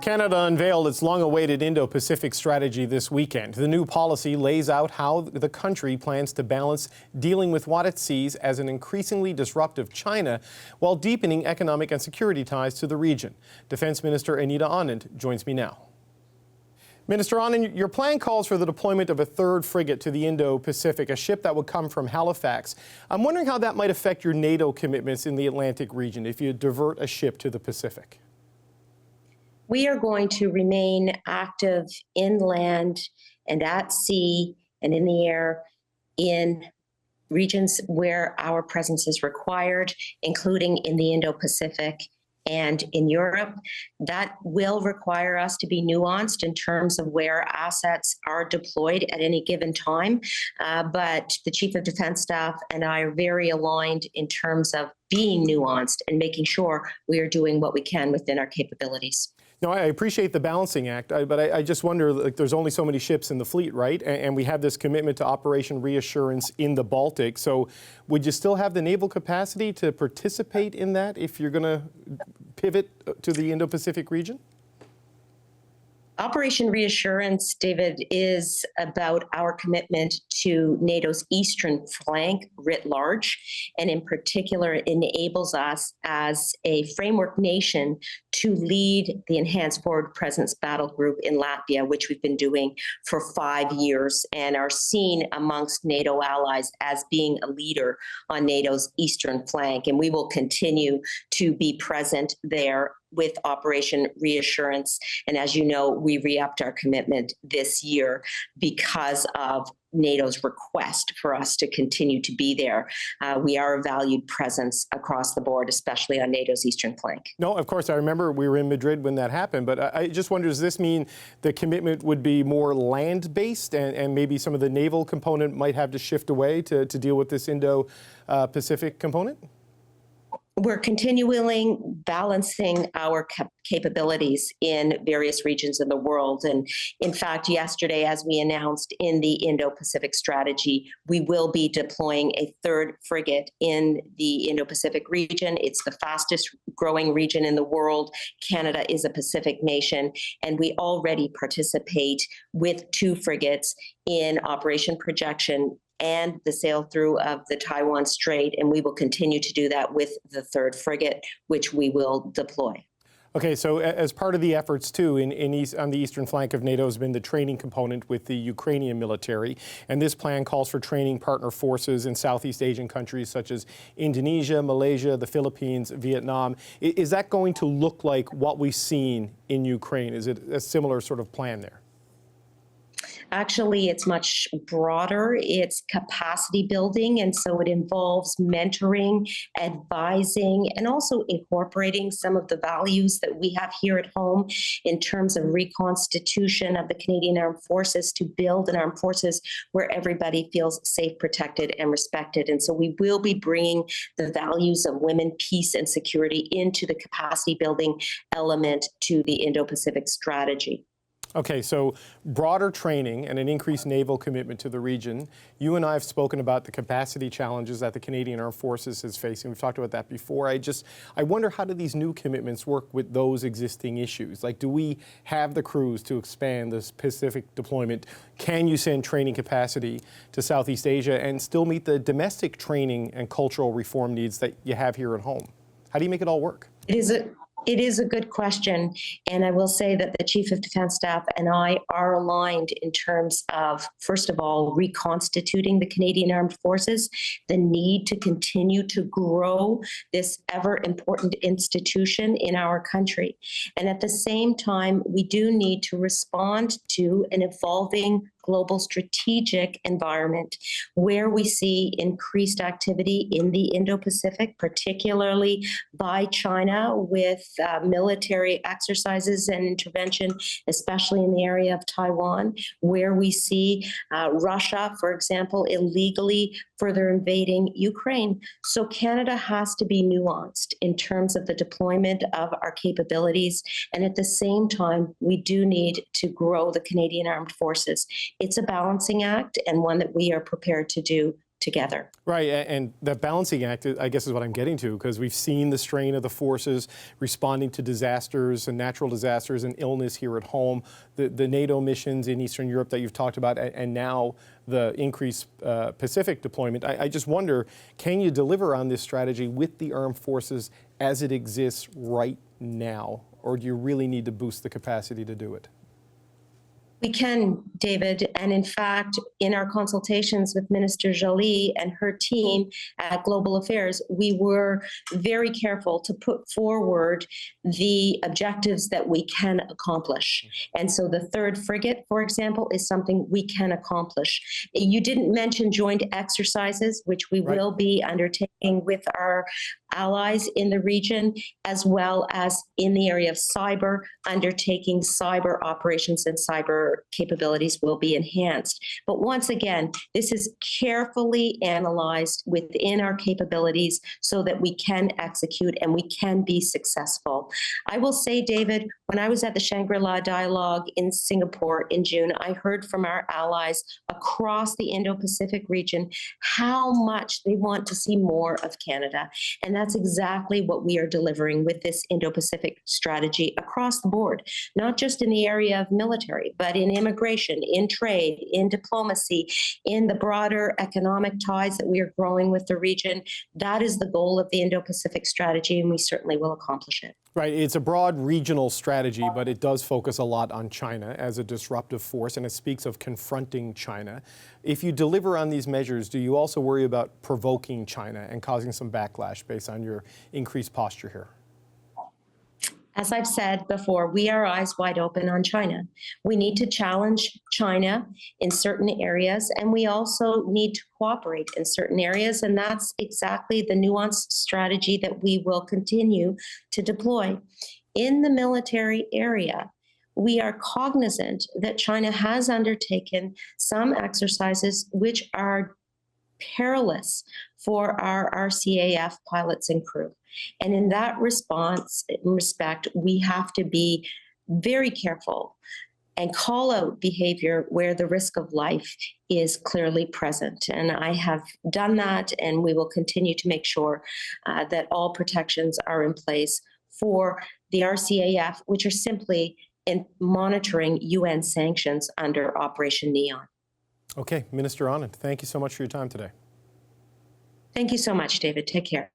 Canada unveiled its long-awaited Indo-Pacific strategy this weekend. The new policy lays out how the country plans to balance dealing with what it sees as an increasingly disruptive China while deepening economic and security ties to the region. Defence Minister Anita Anand joins me now. Minister Anand, your plan calls for the deployment of a third frigate to the Indo-Pacific, a ship that would come from Halifax. I'm wondering how that might affect your NATO commitments in the Atlantic region if you divert a ship to the Pacific. We are going to remain active inland and at sea and in the air in regions where our presence is required, including in the Indo-Pacific and in Europe. That will require us to be nuanced in terms of where assets are deployed at any given time. But the Chief of Defence Staff and I are very aligned in terms of being nuanced and making sure we are doing what we can within our capabilities. No, I appreciate the balancing act, but I just wonder, like, there's only so many ships in the fleet, right? And we have this commitment to Operation Reassurance in the Baltic. So would you still have the naval capacity to participate in that if you're going to pivot to the Indo-Pacific region? Operation Reassurance, David, is about our commitment to NATO's eastern flank writ large, and in particular enables us as a framework nation to lead the Enhanced Forward Presence Battle Group in Latvia, which we've been doing for 5 years and are seen amongst NATO allies as being a leader on NATO's eastern flank. And we will continue to be present there with Operation Reassurance. And as you know, we re-upped our commitment this year because of NATO's request for us to continue to be there. We are a valued presence across the board, especially on NATO's eastern flank. No, of course, I remember we were in Madrid when that happened, but I just wonder, does this mean the commitment would be more land-based and maybe some of the naval component might have to shift away to deal with this Indo-Pacific component? We're continually balancing our capabilities in various regions of the world. And in fact, yesterday, as we announced in the Indo-Pacific strategy, we will be deploying a third frigate in the Indo-Pacific region. It's the fastest growing region in the world. Canada is a Pacific nation, and we already participate with 2 frigates in Operation Projection and the sail through of the Taiwan Strait, and we will continue to do that with the third frigate, which we will deploy. Okay, so as part of the efforts too, on the eastern flank of NATO has been the training component with the Ukrainian military, and this plan calls for training partner forces in Southeast Asian countries such as Indonesia, Malaysia, the Philippines, Vietnam. Is that going to look like what we've seen in Ukraine? Is it a similar sort of plan there? Actually, it's much broader. It's capacity building, and so it involves mentoring, advising, and also incorporating some of the values that we have here at home in terms of reconstitution of the Canadian Armed Forces to build an armed forces where everybody feels safe, protected, and respected. And so we will be bringing the values of women, peace, and security into the capacity building element to the Indo-Pacific strategy. Okay, so broader training and an increased naval commitment to the region. You and I have spoken about the capacity challenges that the Canadian Armed Forces is facing. We've talked about that before. I wonder, how do these new commitments work with those existing issues? Like, do we have the crews to expand this Pacific deployment? Can you send training capacity to Southeast Asia and still meet the domestic training and cultural reform needs that you have here at home? How do you make it all work? It is a good question, and I will say that the Chief of Defence Staff and I are aligned in terms of, first of all, reconstituting the Canadian Armed Forces, the need to continue to grow this ever important institution in our country. And at the same time, we do need to respond to an evolving global strategic environment where we see increased activity in the Indo-Pacific, particularly by China with military exercises and intervention, especially in the area of Taiwan, where we see Russia, for example, illegally further invading Ukraine. So Canada has to be nuanced in terms of the deployment of our capabilities. And at the same time, we do need to grow the Canadian Armed Forces. It's a balancing act and one that we are prepared to do together. Right, and that balancing act, I guess, is what I'm getting to, because we've seen the strain of the forces responding to disasters and natural disasters and illness here at home, the NATO missions in Eastern Europe that you've talked about, and now the increased Pacific deployment. I just wonder, can you deliver on this strategy with the armed forces as it exists right now, or do you really need to boost the capacity to do it? We can, David, and in fact, in our consultations with Minister Joly and her team at Global Affairs, we were very careful to put forward the objectives that we can accomplish. And so the third frigate, for example, is something we can accomplish. You didn't mention joint exercises, which we will be undertaking with our allies in the region, as well as in the area of cyber, undertaking cyber operations and cyber capabilities will be enhanced. But once again, this is carefully analyzed within our capabilities so that we can execute and we can be successful. I will say, David, when I was at the Shangri-La Dialogue in Singapore in June, I heard from our allies across the Indo-Pacific region how much they want to see more of Canada. And that's exactly what we are delivering with this Indo-Pacific strategy across the board, not just in the area of military, but in immigration, in trade, in diplomacy, in the broader economic ties that we are growing with the region. That is the goal of the Indo-Pacific strategy, and we certainly will accomplish it. Right, it's a broad regional strategy, but it does focus a lot on China as a disruptive force, and it speaks of confronting China. If you deliver on these measures, do you also worry about provoking China and causing some backlash based on your increased posture here? As I've said before, we are eyes wide open on China. We need to challenge China in certain areas, and we also need to cooperate in certain areas, and that's exactly the nuanced strategy that we will continue to deploy. In the military area, we are cognizant that China has undertaken some exercises which are perilous for our RCAF pilots and crew. And in that respect, we have to be very careful and call out behavior where the risk of life is clearly present. And I have done that, and we will continue to make sure that all protections are in place for the RCAF, which are simply in monitoring UN sanctions under Operation Neon. Okay, Minister Anand, thank you so much for your time today. Thank you so much, David. Take care.